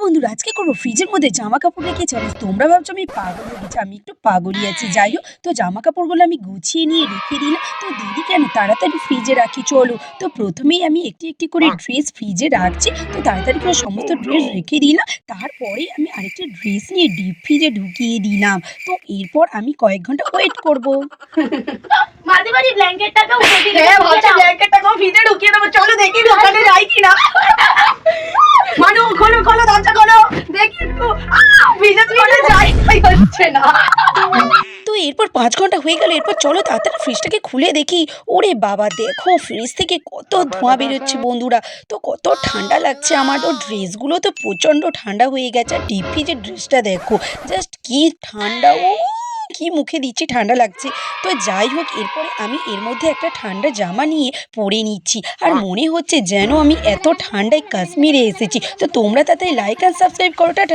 বন্ধুরা, আজকে করবো ফ্রিজের মধ্যে জামা কাপড় রেখে চ্যালেঞ্জ। তোমরা ভাবছো আমি পাগল হয়ে গেছি, আমি একটু পাগলই আছি। যাই হোক, তো জামা কাপড়গুলো আমি গুছিয়ে নিয়ে রেখে দিলাম। তো দেরি কেন, তাড়াতাড়ি ফ্রিজে রাখি চলো। তো প্রথমেই আমি একটি একটি করে ড্রেস ফ্রিজে রাখছি। তো তাড়াতাড়ি করে সমস্ত ড্রেস রেখে দিলাম। তারপরে আমি আরেকটি ড্রেস নিয়ে ডিপ ফ্রিজে ঢুকিয়ে দিলাম। তো এরপর আমি কয়েক ঘন্টা ওয়েট করব। মাঝে মাঝে ব্ল্যাঙ্কেটটাকেও হ্যাঁ ভাবছি ব্ল্যাঙ্কেটটাকেও ফ্রিজে ঢুকিয়ে দেবো, চলো দেখি ওখানে যাই কিনা। মানু খোলো খোলো, দরজা খোলো, দেখি একটু ফ্রিজে তুলে যাই, হচ্ছে না। তো এরপর 5 ঘন্টা হয়ে গেল। এরপর চলো তাড়াতাড়ি ফ্রিজটাকে খুলে দেখি। ওরে বাবা, দেখো ফ্রিজ থেকে কত ধোঁয়া বেরোচ্ছে বন্ধুরা। তো কত ঠান্ডা লাগছে আমার। তো ড্রেসগুলো তো প্রচণ্ড ঠান্ডা হয়ে গেছে। আর ডিপ ফ্রিজের ড্রেসটা দেখো, জাস্ট কি ঠান্ডা। ও কি মুখে দিচ্ছি, ঠান্ডা লাগছে। তো যাই হোক, এরপরে আমি এর মধ্যে একটা ঠান্ডা জামা নিয়ে পরে নিচ্ছি। আর মনে হচ্ছে যেন আমি এত ঠান্ডায় কাশ্মীরে এসেছি। তো তোমরা তাতে লাইক আর সাবস্ক্রাইব করোটা।